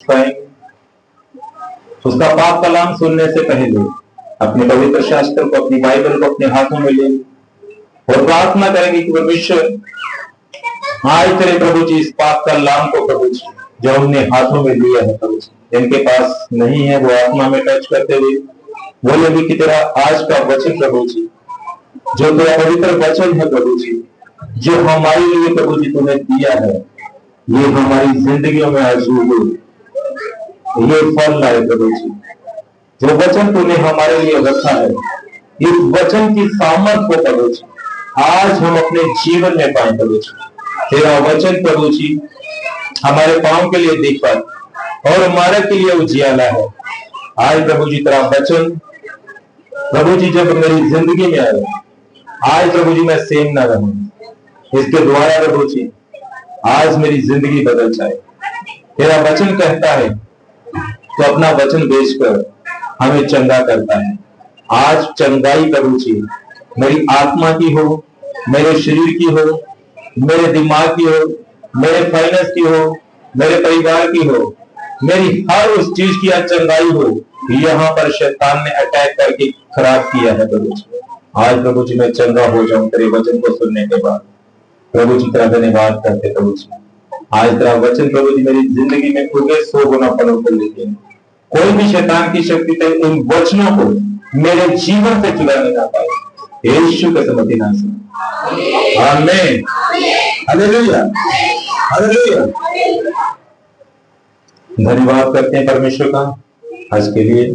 पाएंगे। उसका पाक कलाम सुनने से पहले अपने पवित्र शास्त्र को, अपनी बाइबल को अपने हाथों में ले और प्रार्थना करेंगे कि परमेश्वर आज तेरे प्रभु जी इस पाक कलाम को प्रभु जी जो हमने हाथों में लिया है प्रभु जी, जिनके पास नहीं है वो आत्मा में टच करते हुए बोलेंगे कि तेरा आज का वचन प्रभु जी, जो तेरा पवित्र वचन है प्रभु जी, जो हमारे लिए प्रभु जी तूने दिया है, ये हमारी जिंदगियों में आजू ये फल लाए प्रभु जी। जो वचन तूने हमारे लिए रखा है, इस वचन की सामर्थ को प्रभु जी आज हम अपने जीवन में पाए प्रभु जी। तेरा वचन प्रभु जी हमारे पांव के लिए दीपक और हमारे के लिए उजियाला है। आज प्रभु जी तेरा वचन प्रभु जी जब मेरी जिंदगी में आए, आज प्रभु जी मैं सेम ना रहूं, इसके द्वारा प्रभु जी आज मेरी जिंदगी बदल जाए। तेरा वचन कहता है तो अपना वचन बेचकर हमें चंगा करता है। आज चंगाई प्रभु जी मेरी आत्मा की हो, मेरे शरीर की हो, मेरे दिमाग की हो, मेरे फाइनेंस की हो, मेरे परिवार की हो, मेरी हर उस चीज की आज चंगाई हो। यहाँ पर शैतान ने अटैक करके खराब किया है प्रभु जी। आज प्रभु जी मैं चंगा हो जाऊं तेरे वचन को सुनने के बाद। प्रभु जी तेरा धन्यवाद करते प्रभु जी। आज तेरा वचन प्रभु जी मेरी जिंदगी में उगे 100 गुना फलों को लेके कोई भी शैतान की शक्ति से इन वचनों को मेरे जीवन से चुराने ना पाए। यीशु के समर्थी नाम से आमीन। Hallelujah, hallelujah. धन्यवाद करते हैं परमेश्वर का आज के लिए,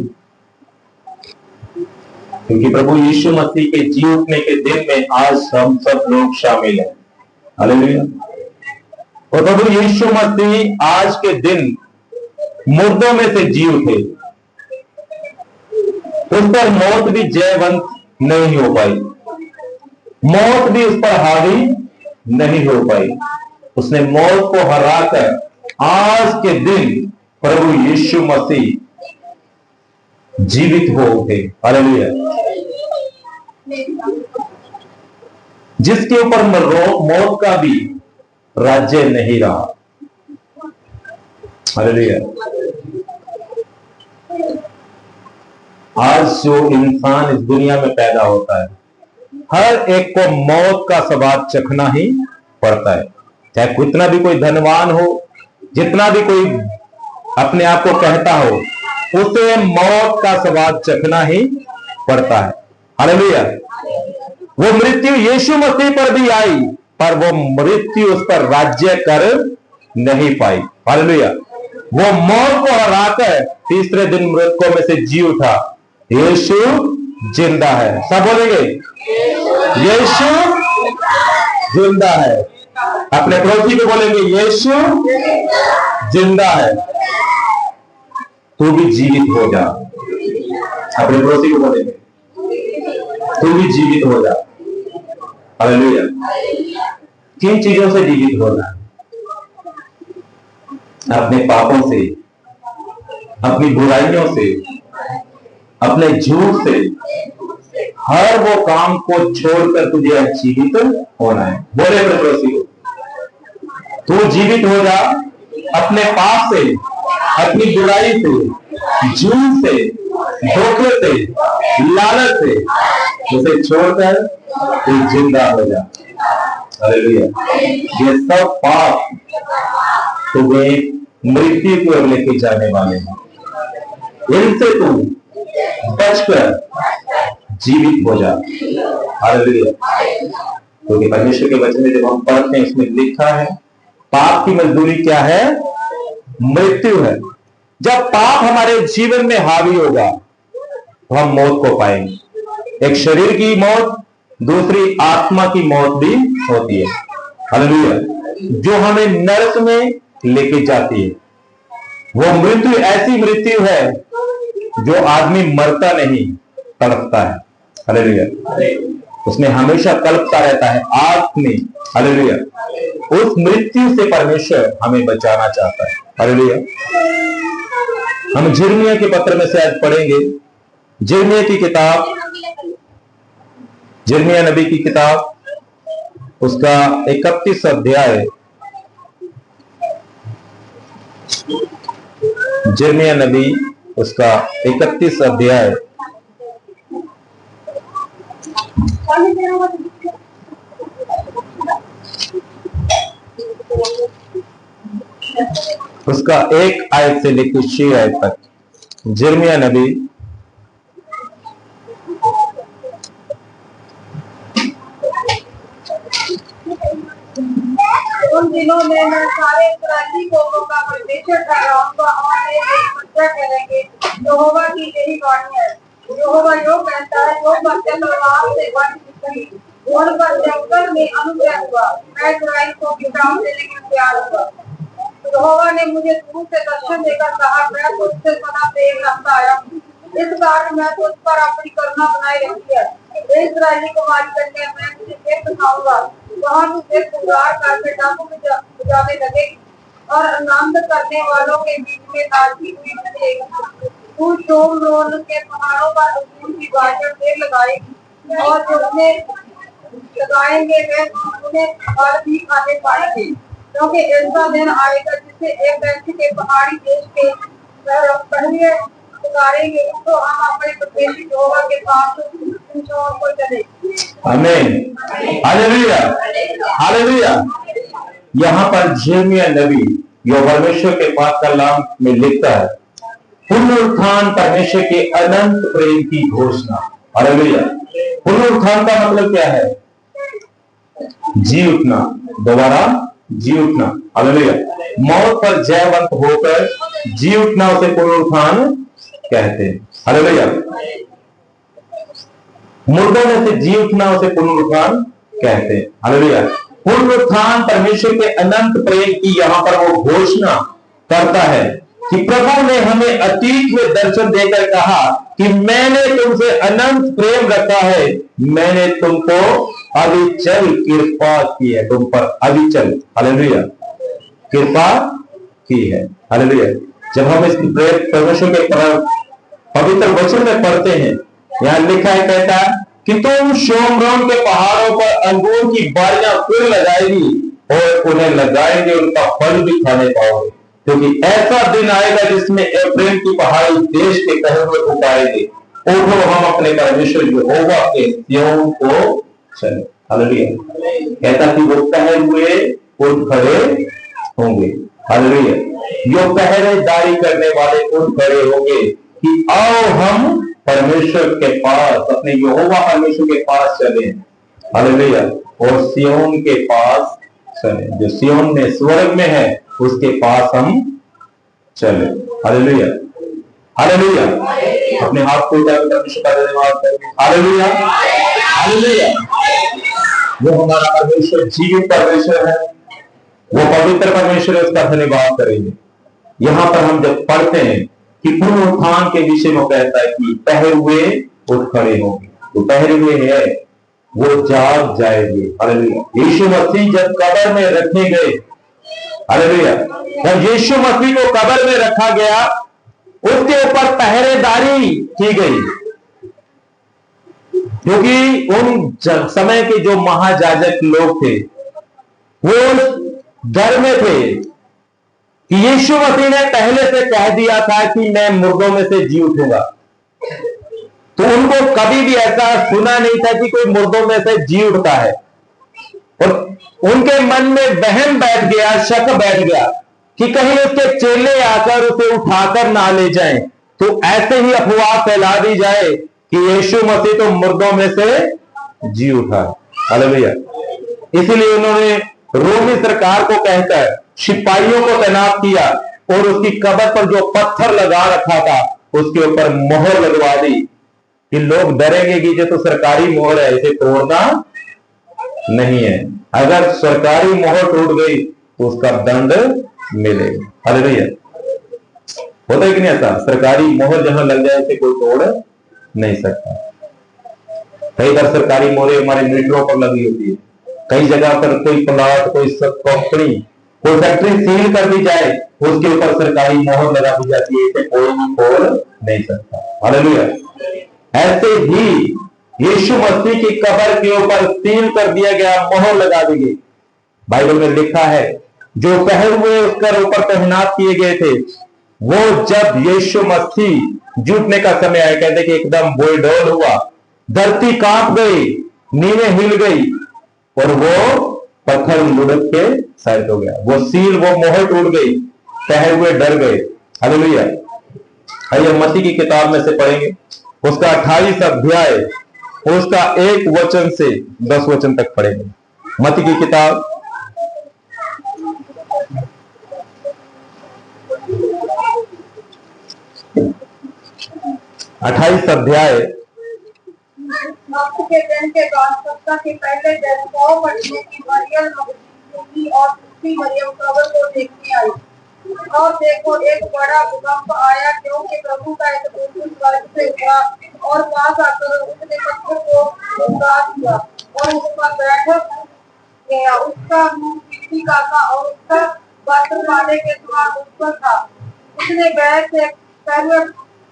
क्योंकि प्रभु यीशु मसीह के जी उठने के दिन में आज हम सब लोग शामिल हैं। हालेलुया। और प्रभु यीशु मसीह आज के दिन मुर्दों में से जी उठे, उस पर मौत भी जयवंत नहीं हो पाई, मौत भी उस पर हावी नहीं हो पाई। उसने मौत को हराकर आज के दिन प्रभु यीशु मसीह जीवित हो उठे। हालेलुया। जिसके ऊपर मौत का भी राज्य नहीं रहा। हालेलुया। आज जो इंसान इस दुनिया में पैदा होता है, हर एक को मौत का स्वाद चखना ही पड़ता है। चाहे कितना भी कोई धनवान हो, जितना भी कोई अपने आप को कहता हो, उसे मौत का स्वाद चखना ही पड़ता है। हालेलुया। वो मृत्यु यीशु मसीह पर भी आई, पर वो मृत्यु उस पर राज्य कर नहीं पाई। हालेलुया। वो मौत को हराकर तीसरे दिन मृतकों में से जी उठा। यीशु जिंदा है। सब बोलेंगे यीशु जिंदा है। अपने पड़ोसी को बोलेंगे यीशु जिंदा है। तू भी जीवित हो जा। अपने पड़ोसी को बोलेंगे तू भी जीवित हो जा। हालेलुया। किन चीजों से जीवित होना? अपने पापों से, अपनी बुराइयों से, अपने झूठ से, हर वो काम को छोड़कर तुझे जीवित होना है। बोले अपने पड़ोसी को तू जीवित हो जा। अपने पाप से, अपनी बुराई से, झूठ से, धोखे से, लालच से उसे छोड़कर तू जिंदा हो जा। हालेलुया। ये सब पाप तुम्हें मृत्यु की ओर लेके जाने वाले हैं। इनसे तू बचकर जीवित हो जा। हालेलुया। क्योंकि परमेश्वर के वचन में जब हम पढ़ते हैं, इसमें लिखा है पाप की मजदूरी क्या है? मृत्यु है। जब पाप हमारे जीवन में हावी होगा तो हम मौत को पाएंगे। एक शरीर की मौत, दूसरी आत्मा की मौत भी होती है। हालेलुया। जो हमें नरक में लेके जाती है। वो मृत्यु ऐसी मृत्यु है जो आदमी मरता नहीं, तड़पता है। हालेलुया। उसमें हमेशा तड़पता रहता है आग में। हालेलुया। उस मृत्यु से परमेश्वर हमें बचाना चाहता है। हालेलुया। हम जिर्मिया के पत्र में से आज पढ़ेंगे। जिर्मिया की किताब, जिर्मिया नबी की किताब, उसका 31 अध्याय यिर्मयाह नबी उसका 31 अध्याय उसका 1 आयत से लेकर 6 आयत तक। यिर्मयाह नबी उन दिनों में मैं सारे इस्राएली कौमों का परमेश्वर ठहराऊंगा और वे मुझसे कहेंगे, यहोवा की यही वाणी है। यहोवा यो कहता है, जो बच्चे तलवार से वन निकली, उन पर जंगल में अनुग्रह हुआ। मैं इस्राएल को गिराव देने के तैयार हुआ। यहोवा ने मुझे दूर से दर्शन देकर कहा, मैं तुझसे सदा प्रेम रखता आया हूँ, इस कारण मैं तुझ पर अपनी करुणा बनाए रखी है। इस्राएली को मार करने मैं तुझे फिर दिखाऊंगा, वहां तुझे पुकार करके डाकू बजाने लगेगी और आनंद करने वालों के बीच में नाचती हुई बजेगी। तू शोमरोन के पहाड़ों पर अंगूर की बारिश देर लगाएगी और जो उन्हें लगाएंगे वे उन्हें फल भी खाने पाएंगे, क्योंकि ऐसा दिन आएगा जिससे एक व्यक्ति के पहाड़ी देश के पहले पुकारेंगे, तो हम अपने परमेश्वर यहोवा के पास को चले। आमीन, हालेलुया, हालेलुया। यहाँ पर यिर्मयाह नबी जो परमेश्वर के पास कलाम में लिखता है, पुनरुत्थान परमेश्वर के अनंत प्रेम की घोषणा। हालेलुया। पुनरुत्थान का मतलब क्या है? जी उठना, दोबारा जी उठना। हालेलुया। मौत पर जयवंत होकर जी उठना उसे पुनरुत्थान कहते हैं। हालेलुया। मुर्दों में से जी उठना उसे पुनरुत्थान कहते हैं। हालेलुया। पुनरुत्थान परमेश्वर के अनंत प्रेम की यहाँ पर वो घोषणा करता है कि प्रभु ने हमें अतीत में दर्शन देकर कहा कि मैंने तुमसे अनंत प्रेम रखा है, मैंने तुमको अविचल कृपा की है, तुम पर अविचल, हालेलुया, कृपा की है। हालेलुया। जब हम इस परमेश्वर के पवित्र वचन में पढ़ते हैं, यहाँ लिखा है, कहता है कि तुम शोमरोन के पहाड़ों पर अंगूर की बारियां फिर लगाएगी और उन्हें लगाएंगे, उनका फल भी खाने पाओगे, क्योंकि ऐसा दिन आएगा जिसमें एफ्रेम की पहाड़ी देश के कहे हुए पुकारेंगे, उठो हम अपने परमेश्वर यहोवा के सिय्योन को चले। हालेलुया। कहता कि वो पहरे हुए उठ खड़े होंगे। हालेलुया। जो पहरेदारी करने वाले उठ खड़े होंगे कि आओ हम परमेश्वर के पास, अपने यहोवा परमेश्वर के पास चले। हालेलुया। और सिय्योन के पास चले, जो सिय्योन में स्वर्ग में है उसके पास हम चले। Hallelujah, hallelujah. अपने हाथ को परमेश्वर का धन्यवाद करें। Hallelujah, hallelujah. वो हमारा परमेश्वर जीवित परमेश्वर है, वो पवित्र परमेश्वर है, उसका धन्यवाद करेंगे। यहां पर हम जब पढ़ते हैं कि पुनरुत्थान के विषय में कहता है कि पहरे हुए उठ खड़े होंगे, तो पहरे हुए है वो जाग जाएंगे। हालेलुया। यीशु मसीह जब कब्र में रखे गए, हालेलुया, जब यीशु मसीह को कब्र में रखा गया, उसके ऊपर पहरेदारी की गई, क्योंकि उन समय के जो महायाजक लोग थे वो डर में थे कि यीशु मसीह ने पहले से कह दिया था कि मैं मुर्दों में से जी उठूंगा, तो उनको कभी भी ऐसा सुना नहीं था कि कोई मुर्दों में से जी उठता है, और उनके मन में वहम बैठ गया, शक बैठ गया कि कहीं उसके चेले आकर उसे उठाकर ना ले जाएं, तो ऐसे ही अफवाह फैला दी जाए कि यीशु मसीह तो मुर्दों में से जी उठा। हालेलुया। इसलिए उन्होंने रोमी सरकार को कहकर सिपाहियों को तैनात किया और उसकी कब्र पर जो पत्थर लगा रखा था उसके ऊपर मोहर लगवा दी कि लोग डरेंगे कि ये तो सरकारी मोहर है, इसे तोड़ना नहीं है। अगर सरकारी मोहर टूट गई तो उसका दंड मिलेगा। हालेलुया। होता है कि नहीं ऐसा? सरकारी मोहर जहां लग जाए उसे कोई तोड़ नहीं सकता। कई बार सरकारी मोहरें हमारे मीटरों पर लगी होती है, कई जगह पर कोई प्लाट, कोई कंपनी, कोई फैक्ट्री सील कर दी जाए, उसके ऊपर सरकारी मोहर लगा दी जाती है, इसे कोई भी खोल नहीं सकता। हालेलुया। ऐसे ही यीशु मसीह की कब्र के ऊपर सील कर दिया गया, मोहर लगा दी गई। बाइबल में लिखा है जो पहरे हुए उसके ऊपर तैनात किए गए थे वो जब यीशु मसीह जुटने का समय आया, कहते कि एकदम बोलडोल हुआ, धरती कांप गई, नींवें हिल गई और वो पत्थर लुढ़क के साइड हो गया, वो सील, वो मोहर टूट गई, ठहरे हुए डर गए। हालेलुया। आइए मत्ती की किताब में से पढ़ेंगे, उसका 28 अध्याय, उसका 1 वचन से 10 वचन तक पढ़ेंगे। मत्ती की किताब 28 अध्याय। के दिन के बाद सप्ताह के पहले दिन 100 बजने की मरियम मगदलीनी और दूसरी मरियम कब्र को देखने आई, और देखो एक बड़ा भूकंप आया, क्योंकि प्रभु का एक दूत स्वर्ग से हुआ और पास आकर उसने पत्थर को उतार दिया और उस पर बैठ गया। उसका मुंह मिट्टी का था और उसका वस्त्र माले के समान उस पर था। उसने बैठ से पहले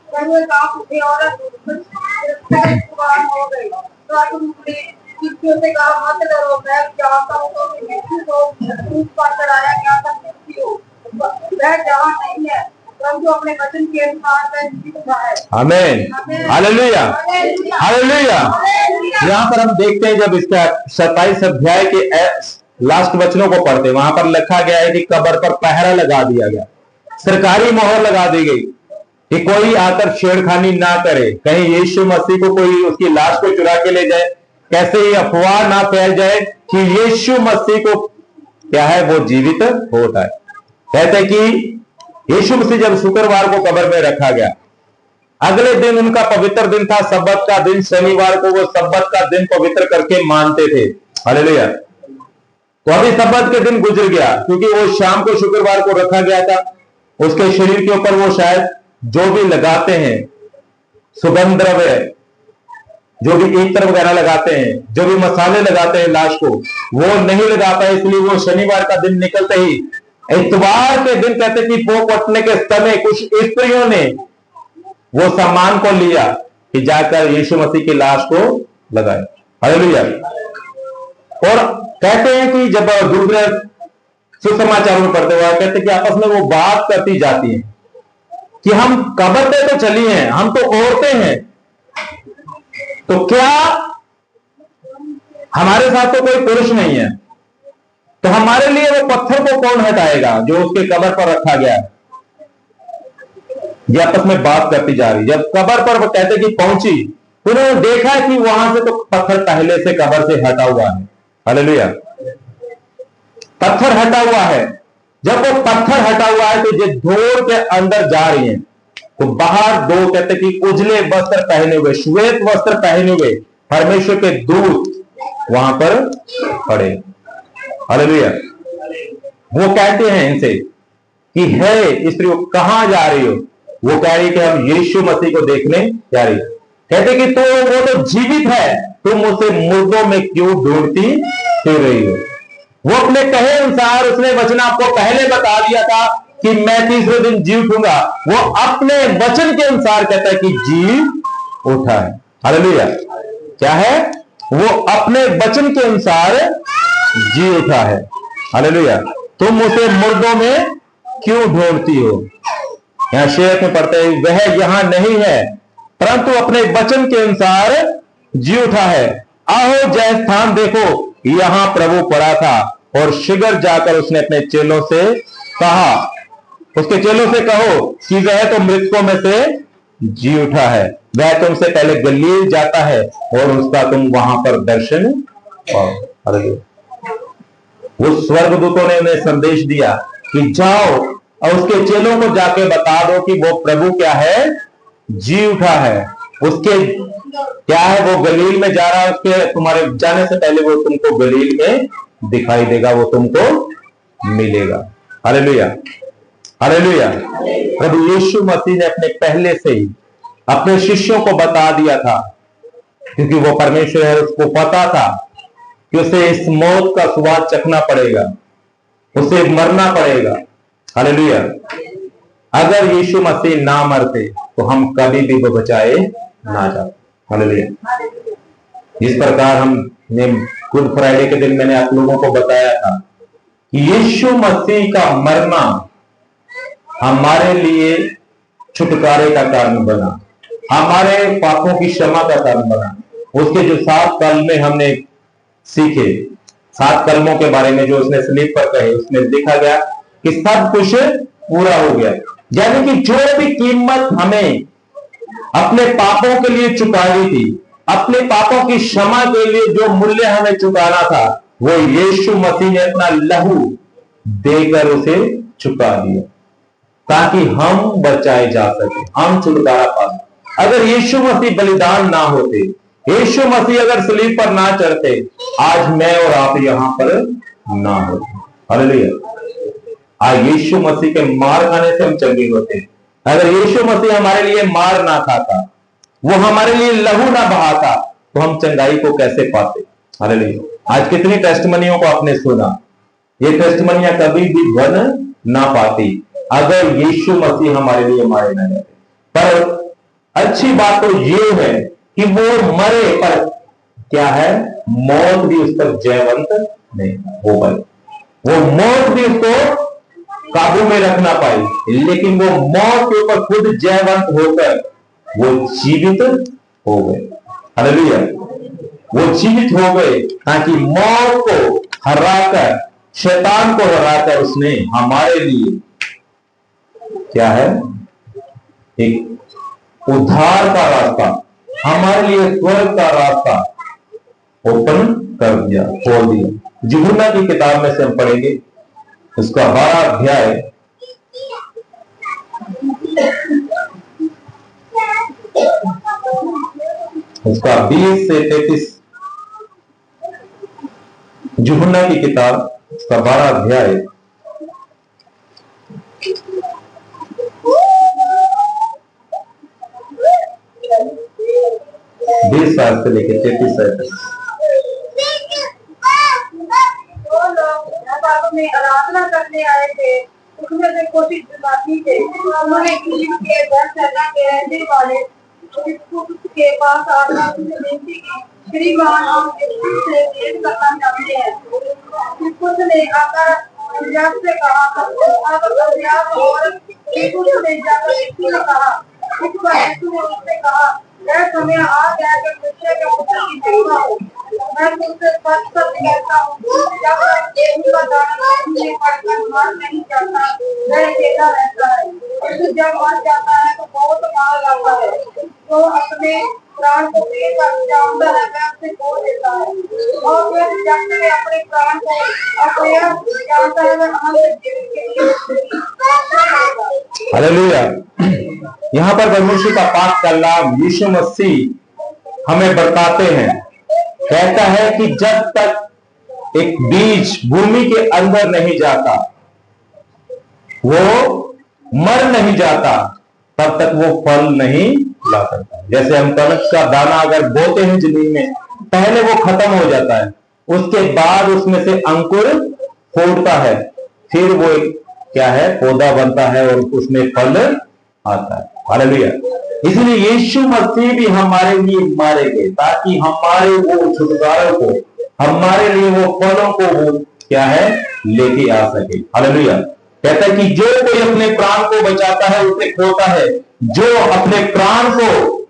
कांप उठे और हो गई। तो तुमने शिष्यों से कहा, मत डरो, मैं चाहता हूँ तो यीशु को क्रूस पर चढ़ाया गया था, मृत्यु हो वह जहाँ नहीं है, परंतु अपने वचन के अनुसार वह जीवित है। आमीन। हालेलुया। हालेलुया। यहाँ पर हम देखते हैं, जब इसका 27 अध्याय के लास्ट वचनों को पढ़ते हैं, वहां पर लिखा गया है कि कब्र पर पहरा लगा दिया गया, सरकारी मोहर लगा दी गई कि कोई आकर छेड़खानी ना करे, कहीं यीशु मसीह को कोई उसकी लाश को चुरा के ले जाए, कैसे ये अफवाह ना फैल जाए कि यीशु मसीह को क्या है, वो जीवित होता है। कहते कि यीशु मसीह जब शुक्रवार को कब्र में रखा गया, अगले दिन उनका पवित्र दिन था, सब्बत का दिन, शनिवार को वो सब्बत का दिन पवित्र करके मानते थे। हालेलुया। तो अभी सब्बत के दिन गुजर गया, क्योंकि वो शाम को शुक्रवार को रखा गया था। उसके शरीर के ऊपर वो शायद जो भी लगाते हैं सुगंध द्रव्य, जो भी इत्र वगैरह लगाते हैं, जो भी मसाले लगाते हैं लाश को, वो नहीं लगा पाए, इसलिए वो शनिवार का दिन निकलते ही इतवार के दिन कहते कि वो कटने के समय कुछ स्त्रियों ने वो सामान को लिया कि जाकर यीशु मसीह की लाश को लगाए। हालेलुया। और कहते हैं कि जब दूसरे सुसमाचार में पढ़ते हुए कहते कि आपस में वो बात करती जाती है कि हम कब्र पे तो चली हैं, हम तो औरतें हैं, तो क्या हमारे साथ तो कोई पुरुष नहीं है, तो हमारे लिए वो पत्थर को कौन हटाएगा जो उसके कब्र पर रखा गया है। ये आपस में बात करती जा रही। जब कब्र पर वो कहते कि पहुंची, उन्होंने देखा कि वहां से तो पत्थर पहले से कब्र से हटा हुआ है। हालेलुया। पत्थर हटा हुआ है। जब वो पत्थर हटा हुआ है तो ये दौड़ के अंदर जा रही हैं, तो बाहर दो कहते कि उजले वस्त्र पहने हुए, श्वेत वस्त्र पहने हुए परमेश्वर के दूत वहां पर खड़े। हालेलुया। वो कहते हैं इनसे कि हे स्त्रियों, कहां जा रही हो? वो कह रही कि हम यीशु मसीह को देखने जा रही। कहते कि तो वो तो जीवित है, तुम उसे मुर्दों में क्यों ढूंढती फिर रही हो? वो अपने कहे अनुसार, उसने वचन आपको पहले बता दिया था कि मैं तीसरे दिन जी उठूंगा। वो अपने वचन के अनुसार कहता है कि जी उठा है। हालेलुया। क्या है? वो अपने वचन के अनुसार जी उठा है। हालेलुया। तुम उसे मुर्दों में क्यों ढूंढती हो? यहां शेर में पढ़ते हैं, वह यहां नहीं है, परंतु अपने वचन के अनुसार जी उठा है। आओ जय स्थान देखो, यहां प्रभु पड़ा था। और शीघ्र जाकर उसने अपने चेलों से कहा, उसके चेलों से कहो कि वह तो मृतकों में से जी उठा है, वह तुमसे पहले गलील जाता है और उसका तुम वहां पर दर्शन पाओ। वो स्वर्गदूतों ने उन्हें संदेश दिया कि जाओ और उसके चेलों को जाके बता दो कि वो प्रभु क्या है, जी उठा है। उसके क्या है, वो गलील में जा रहा है, उसके तुम्हारे जाने से पहले वो तुमको गलील में दिखाई देगा, वो तुमको मिलेगा। हालेलुया। हालेलुया। प्रभु यीशु मसीह ने अपने पहले से ही अपने शिष्यों को बता दिया था, क्योंकि वो परमेश्वर है, उसको पता था कि उसे इस मौत का स्वाद चखना पड़ेगा, उसे मरना पड़ेगा। हालेलुया। अगर यीशु मसीह ना मरते तो हम कभी भी बचाए ना जाते। हालेलुया। जिस प्रकार हमने गुड फ्राइडे के दिन मैंने आप लोगों को बताया था कि यीशु मसीह का मरना हमारे लिए छुटकारे का कारण बना, हमारे पापों की क्षमा का कारण बना। उसके जो 7 कलमे हमने सीखे, 7 कलमों के बारे में जो उसने स्लीप पर कहे, उसमें देखा गया कि सब कुछ पूरा हो गया। यानी कि जो भी कीमत हमें अपने पापों के लिए चुकानी थी, अपने पापों की क्षमा के लिए जो मूल्य हमें चुकाना था, वो यीशु मसीह ने अपना लहू देकर उसे चुका दिया, ताकि हम बचाए जा सके, हम छुटकारा पा सके। अगर यीशु मसीह बलिदान ना होते, यीशु मसीह अगर सलीब पर ना चढ़ते, आज मैं और आप यहां पर ना होते। हालेलुया। आज यीशु मसीह के मार खाने से हम चंगे होते। अगर यीशु मसीह हमारे लिए मार ना खाता, वो हमारे लिए लहू ना बहाता, तो हम चंगाई को कैसे पाते। हालेलुया। आज कितनी टेस्टमनियों को आपने सुना, ये टेस्टमनियां कभी भी बन ना पाती अगर यीशु मसीह हमारे लिए मारे ना जाते। पर अच्छी बात तो ये है कि वो मरे, पर क्या है, मौत भी उस पर जयवंत नहीं हो पाई, वो मौत भी उसको काबू में रखना पाई, लेकिन वो मौत के ऊपर खुद जयवंत होकर वो जीवित हो गए। हालेलुया। वो जीवित हो गए ताकि मौत को हराकर, शैतान को हराकर उसने हमारे लिए क्या है, एक उद्धार का रास्ता, हमारे लिए स्वर्ग का रास्ता ओपन कर दिया, खोल दिया। यूहन्ना की किताब में से हम पढ़ेंगे, उसका 12 अध्याय, उसका 20 से 33। यूहन्ना की किताब, उसका 12 अध्याय, 20 से लेकर 33 तक। में आराधना करने आए थे, उसमें से कुछ विश्वासी थे। उन्होंने गलील के बैतसैदा के रहने वाले फिलिप्पुस के पास आकर उससे विनती की, श्रीमान, हम यीशु से भेंट करना चाहते हैं। फिलिप्पुस ने आकर अंद्रयास से कहा, अब अंद्रयास और फिलिप्पुस ने जाकर यीशु ने कहा। इस पर यीशु ने उससे कहा, यह समय आ गया कि मनुष्य के पुत्र की महिमा हो। मैं तुमसे सच सच कहता हूँ, जब तक गेहूं का दाना जमीन में पड़कर मार नहीं जाता, वह अकेला रहता है। परंतु जब मर जाता है तो बहुत मार लाता है। जो अपने प्राण को पेट पर जानता है, वह उसे खो देता है, और फिर जब तक अपने प्राण को अपने जानता है, वह अनंत जीवन के लिए। हालेलुया। यहाँ पर परमेश्वर का पाक कलाम यीशु मसीह हमें बताते हैं, कहता है कि जब तक एक बीज भूमि के अंदर नहीं जाता, वो मर नहीं जाता, तब तक वो फल नहीं ला सकता। जैसे हम कणक का दाना अगर बोते हैं जमीन में, पहले वो खत्म हो जाता है, उसके बाद उसमें से अंकुर फूटता है, फिर वो क्या है, पौधा बनता है और उसमें फल आता है। हालेलुया। इसलिए यीशु मसीह भी हमारे लिए मारे गए, ताकि हमारे वो छुटकारों को, हमारे लिए वो फलों को वो क्या है, लेके आ सके। हालेलुया। कहता है कि जो कोई अपने प्राण को बचाता है उसे खोता है, जो अपने प्राण को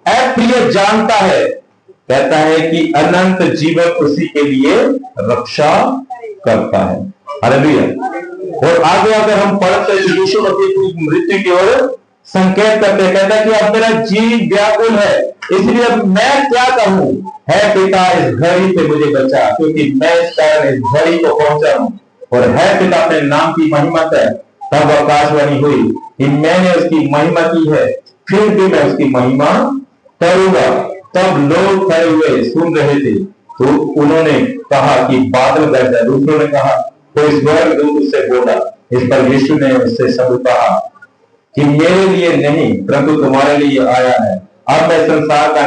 अप्रिय जानता है, कहता है कि अनंत जीवन उसी के लिए रक्षा करता है। हालेलुया। और आगे अगर हम पढ़ते हैं, यीशु मसीह की मृत्यु की ओर संकेत करते, कहता है कि अब मेरा जीव व्याकुल है, इसलिए अब मैं क्या कहूं, है पिता इस घड़ी से मुझे बचा, क्योंकि मैं इस कारण इस घड़ी को पहुंचा हूं। और है पिता अपने नाम की महिमा है। तब आकाशवाणी हुई कि मैंने उसकी महिमा की है, फिर भी मैं उसकी महिमा करूंगा। तब लोग खड़े हुए सुन रहे थे, तो उन्होंने कहा कि बादल गरजा। दूसरों ने कहा, तो इस स्वर्गदूत उससे बोला। इस पर यीशु ने उससे सब कहा कि मेरे लिए नहीं, परंतु तुम्हारे लिए आया है। अब मैं संसार का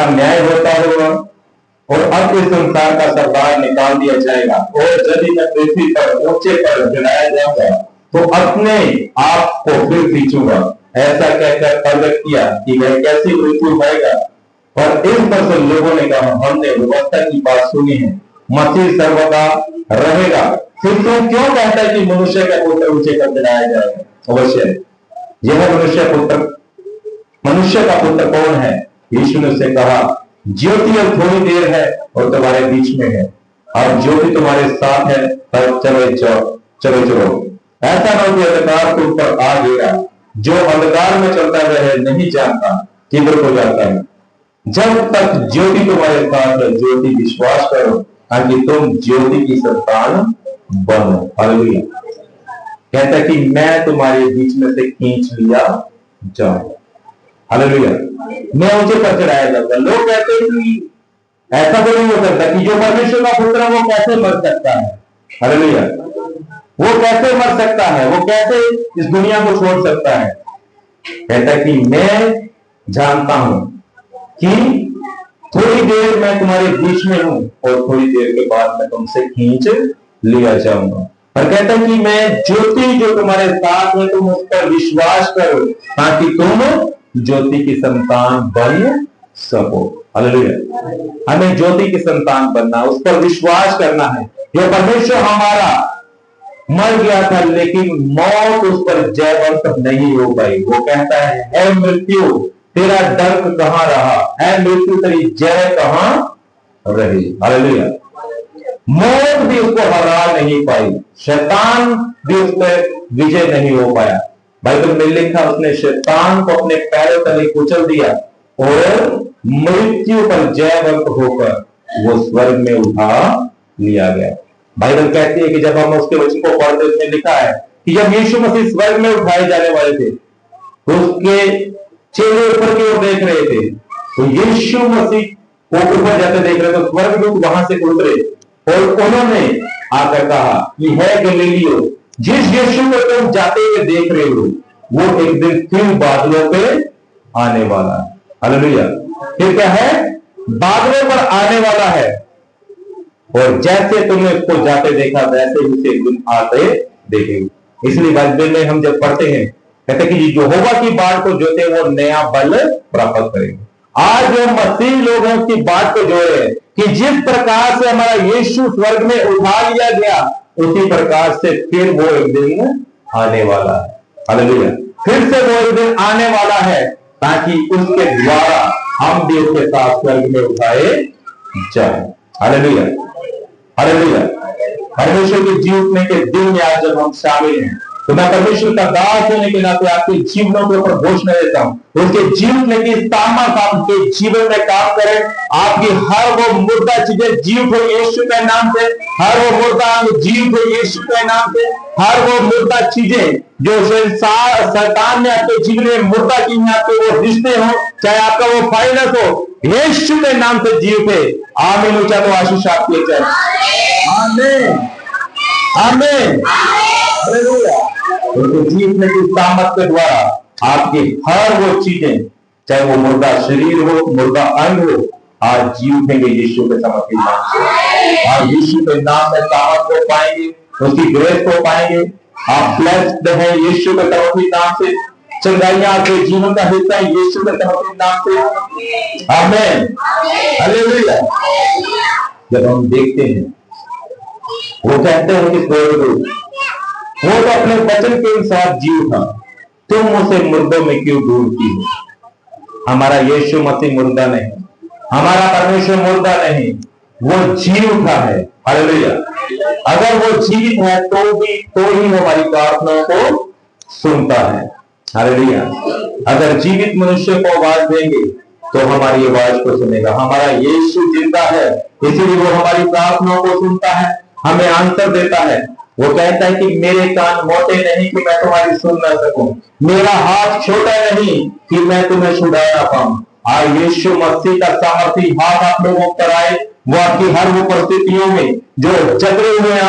न्याय होता होगा, और अब इस संसार का सरदार निकाल दिया जाएगा, और यदि मैं पृथ्वी पर ऊंचे पर गिराया जाऊंगा, तो अपने आप को फिर खींचूंगा। ऐसा कहकर प्रकट किया कि वह कैसी मृत्यु होएगा। और इस पर से लोगों ने कहा, हमने व्यवस्था की बात सुनी है, मसीह सर्वदा रहेगा, फिर तुम क्यों कहता है कि मनुष्य का पुत्र ऊंचे पर गिराया जाएगा। अवश्य यह मनुष्य का पुत्र कौन है? यीशु ने उससे कहा, ज्योति अब थोड़ी देर है और तुम्हारे बीच में है, और ज्योति तुम्हारे साथ है, तब चलो। ऐसा न हो कि अंधकार तुम पर आ गया। जो अंधकार में चलता वह नहीं जानता किधर को जाता है। जब तक ज्योति तुम्हारे साथ है, ज्योति विश्वास करो ताकि तुम ज्योति की संतान बनो। हालेलुया। कहता है कि मैं तुम्हारे बीच में से खींच लिया जाऊं। हालेलुया। मैं ऊंचे पर चढ़ाया जाऊंगा। लोग कहते हैं कि ऐसा तो नहीं हो सकता कि जो परमेश्वर का पुत्र है वो कैसे मर सकता है। हालेलुया। वो कैसे मर सकता है, वो कैसे इस दुनिया को छोड़ सकता है। कहता है कि मैं जानता हूं कि थोड़ी देर मैं तुम्हारे बीच में हूं और थोड़ी देर के बाद मैं तुमसे खींच लिया जाऊंगा। और कहता है कि मैं ज्योति जो तुम्हारे साथ में, तुम उस पर विश्वास करो ताकि तुम ज्योति की संतान बन सको। हालेलुया। हमें ज्योति की संतान बनना, उस पर विश्वास करना है। यह परमेश्वर हमारा मर गया था लेकिन मौत उस पर जयवंत नहीं हो पाई। वो कहता है, ऐ मृत्यु तेरा डंक कहां रहा, ऐ मृत्यु तेरी जय कहां रही। हालेलुया। मौत भी उसको हरा नहीं पाई, शैतान भी उस पर विजय नहीं हो पाया। बाइबल में लिखा, उसने शैतान को अपने पैरों तले कुचल दिया और मृत्यु पर जयवंत होकर वो स्वर्ग में उठा लिया गया। बाइबल कहती है कि जब हम उसके वचन को पढ़ते, उसमें लिखा है कि जब यीशु मसीह स्वर्ग में उठाए जाने वाले थे तो उसके चेहरे ऊपर की ओर देख रहे थे, तो यीशु मसीह को ऊपर जाते देख रहे, तो स्वर्गदूत वहां से उतरे और उन्होंने आकर कहा कि है गलीलियो, जिस यीशु को तुम जाते हुए देख रहे हो वो एक दिन फिर बादलों पे आने वाला है। हालेलुया। फिर क्या है? बादलों पर आने वाला है, और जैसे तुमने उसको जाते देखा वैसे ही उसे एक दिन आते देखेंगे। इसलिए बाइबल में हम जब पढ़ते हैं, कहते हैं कि यहोवा की बाट को जोते वो नया बल प्राप्त करेंगे। आज जो मसीह लोग हैं उसकी बात को जो है कि जिस प्रकार से हमारा यीशु स्वर्ग में उठा लिया गया, उसी प्रकार से फिर वो एक दिन आने वाला है। हालेलुया। फिर से वो एक दिन आने वाला है ताकि उसके द्वारा हम भी उसके साथ स्वर्ग में उठाए जाए। हालेलुया। हालेलुया। परमेश्वर के जीवन के दिन में आज जब हम शामिल हैं, तो मैं परमेश्वर का दास होने के नाते आपके जीवनों के ऊपर घोषणा देता हूं, उसके जीवन की सामर्थ आपके जीवन में काम करे। आपकी हर वो मुर्दा चीजें जीवित हो यीशु के नाम से, हर वो मुर्दा जीवित हो यीशु के नाम से, हर वो मुर्दा चीजें जो शैतान ने आपके जीवन में मुर्दा की हैं, आपके वो रिश्ते हो, चाहे आपका वो फाइनेंस हो, यीशु के नाम से जीवित है। आमीन। ऊंचा तो आशीष आपकी जाए। आमीन। आमीन। हालेलुया। उनको जीतने की सामर्थ के द्वारा आपकी हर वो चीजें, चाहे वो मुर्दा शरीर हो, मुर्दा अंग हो, आज जीवेंगे यीशु के समर्पित नाम से। आज यीशु के नाम में सामर्थ को पाएंगे, उसकी ग्रेस को पाएंगे। आप ब्लेस्ड हैं यीशु के समर्पित नाम से। चंगाइयां आपके जीवन का हिस्सा है यीशु के समर्पित नाम से। आमीन। हालेलुया। जब हम देखते हैं, वो कहते हैं कि वो तो अपने वचन के अनुसार जीव था, तुम उसे मुर्दों में क्यों ढूंढती हो? हमारा यीशु मसीह मुर्दा नहीं, हमारा परमेश्वर मुर्दा नहीं, वो जीव था है। हालेलुया। अगर वो जीवित है तो ही हमारी प्रार्थनाओं को सुनता है। हालेलुया। अगर जीवित मनुष्य को आवाज देंगे तो हमारी आवाज को सुनेगा। हमारा यीशु जिंदा है, इसीलिए वो हमारी प्रार्थनाओं को सुनता है, हमें आंसर देता है। वो कहता है कि मेरे कान मोटे नहीं कि मैं तुम्हारी सुन ना सकूं, मेरा हाथ छोटा नहीं कि मैं तुम्हें छुड़ा ना पाऊं। आज यीशु मसीह का सामर्थी हाथ आप लोगों पर आए, वो आपकी हर वो परिस्थितियों में जो जकड़े हुए हैं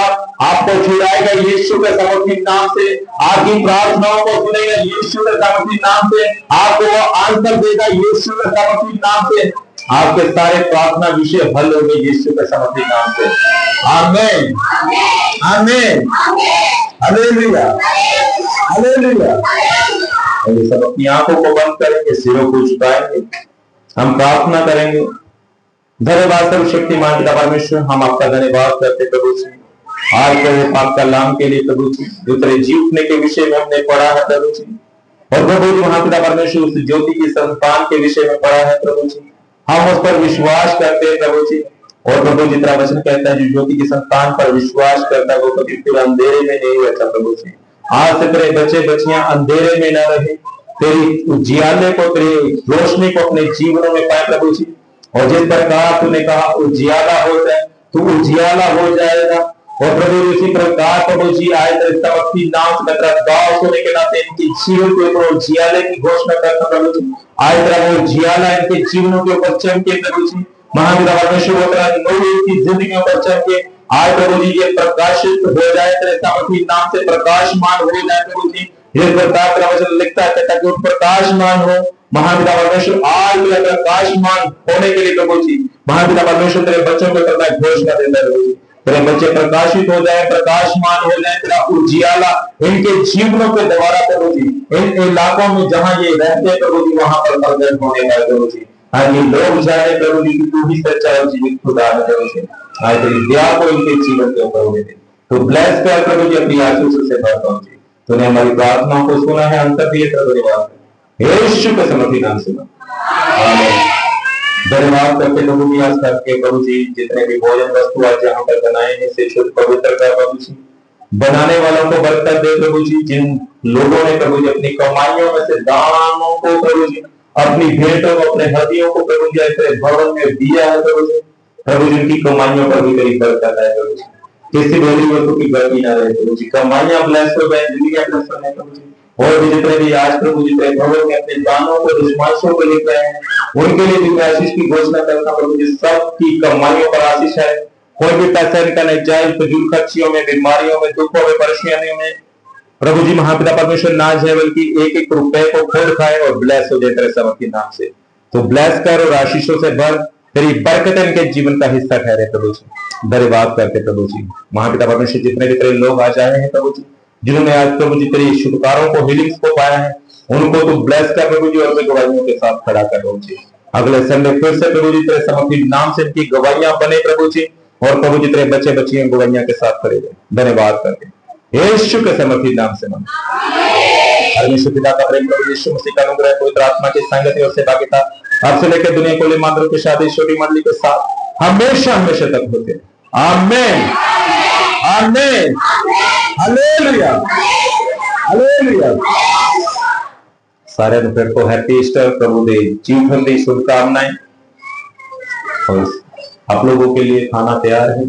आपको छुड़ाएगा यीशु के सामर्थी नाम से। आपकी प्रार्थनाओं को सुनेगा यीशु के सामर्थी नाम से। आपको वो आंसर देगा यीशु के सामर्थी नाम से। आपके सारे प्रार्थना विषय हल होंगे यीशु के सामर्थी नाम से। आमीन। आमीन। हालेलुया। हालेलुया। और सब अपनी आंखों को बंद करेंगे, सिरों को झुकाएंगे, हम प्रार्थना करेंगे। धन्यवाद सर्वशक्तिमान पिता परमेश्वर, हम आपका धन्यवाद करते प्रभु जी, आज तेरे पाक कलाम के लिए प्रभु जी जो तेरे जी उठने के विषय में हमने पढ़ा है प्रभु जी, और प्रभु जी महापिता परमेश्वर उस ज्योति की संतान के विषय में पढ़ा है प्रभु जी, हम उस पर विश्वास करते हैं प्रभु जी। और प्रभु जी तेरा वचन कहता है जो ज्योति की संतान पर विश्वास करता है वो कभी फिर अंधेरे में नहीं रहता प्रभु जी। आज से तेरे बच्चे बच्चियां अंधेरे में न रहे, तेरी उजियाले को, तेरी रोशनी को अपने जीवनों में पाए प्रभु जी। और जिस प्रकार तूने कहा उजियाला हो जाए तो उजियाला हो जाएगा। और प्रभु जी उसी प्रकार प्रभु जी आए तेरे नाम से दास होने के नाते इनके जीवन के ऊपर उजियाले की घोषणा करता प्रभु जी। आए तेरा वो उजियाला इनके जीवनों के ऊपर चमके प्रभु जी। महापिता परमेश्वर तेरा नूर इनकी जिंदगियों पर चमके। आए प्रभु जी ये प्रकाशित हो जाए तेरे सामर्थी नाम से, प्रकाशमान हो जाए प्रभु जी। ये प्रकार तेरा वचन लिखता है ताकि वो प्रकाशमान हो। महापिता परमेश्वर आज तेरा प्रकाशमान होने के लिए प्रभु जी महापिता परमेश्वर तेरे बच्चों को करता घोषणा देता है प्रभु जी। तेरे बच्चे प्रकाशित हो जाए, प्रकाशमान हो जाए, तेरा उजियाला इनके जीवनों के द्वारा प्रभु जी इन इलाकों में जहां ये रहते हैं प्रभु जी वहां पर प्रकट होने वाले प्रभु जी। ताकि लोग जाने प्रभु जी कि तू ही सच्चा और जीवित खुदा है प्रभु जी। आज तेरी दया को इनके जीवन के ऊपर होने दे। तो ब्लेस कर प्रभु जी अपनी आशीष से भर प्रभु जी। तूने हमारी प्रार्थनाओं को सुना है, अंतर दिए धन्यवाद यीशु के समर्थी नाम से आमीन। धन्यवाद करते प्रभु जी आज करके प्रभु जी जितने भी भोजन वस्तु आज यहाँ पर बनाए हैं इसे शुद्ध पवित्र कर प्रभु जी। बनाने वालों को बरकत दे प्रभु जी। जिन लोगों ने प्रभु जी अपनी कमाइयों में से दानों को प्रभु जी अपनी भेंटों को अपने हदियों को प्रभु जी ऐसे भवन में दिया है प्रभु जी। प्रभु जी उनकी कमाइयों पर भी मेरी बरकत है प्रभु जी। किसी भी वस्तु की कमी ना रहे प्रभु जी। कमाइयां ब्लेस हो गए, जिंदगी ब्लेस हो गए प्रभु जी। और भी जितने भी आज प्रभु जी तेरे भवन में अपने दानों को दुश्मनों को लिख रहे हैं उनके लिए भी आशीष की घोषणा करता प्रभु जी। सबकी कमाइयों पर आशीष है। कोई भी पैसा इनका नहीं जाए फजूल खर्चियों में, बीमारियों में, दुखों में, परेशानियों में प्रभु जी महापिता परमेश्वर ना जाए बल्कि एक एक रुपए को खुद खाए और ब्लेस हो जाए तेरे समर्थ के नाम से। तो ब्लेस कर और आशीषों से भर, तेरी बरकत इनके जीवन का हिस्सा ठहरे प्रभु जी। धन्यवाद करते प्रभु जी महापिता परमेश्वर जितने भी तेरे लोग आज आए हैं प्रभु जी, जिन्होंने आज प्रभु जी तेरी शुभकारों को हीलिंग्स को पाया है उनको तो ब्लेस कर प्रभु जी और गवाहियों के साथ खड़ा कर प्रभु जी। अगले संडे फिर से प्रभु जी तेरे समर्थ नाम से इनकी गवाहियां बने प्रभु जी। और प्रभु जी तेरे बच्चे बच्चियों गवाहियां के साथ खड़े रहे। धन्यवाद करते यीशु के समर्पित नाम से परमेश्वर पिता का प्रेम प्रभु यीशु मसीह का अनुग्रह पवित्र आत्मा की संगति और सहभागिता अब से लेकर दुनिया को ले मानव की शादी छोटी मंडली के साथ हमेशा हमेशा तक होते। आमीन आमीन हालेलुया हालेलुया। सारे फिर को हैप्पी ईस्टर प्रभु दे जीवन दी शुभकामनाएं। और आप लोगों के लिए खाना तैयार है।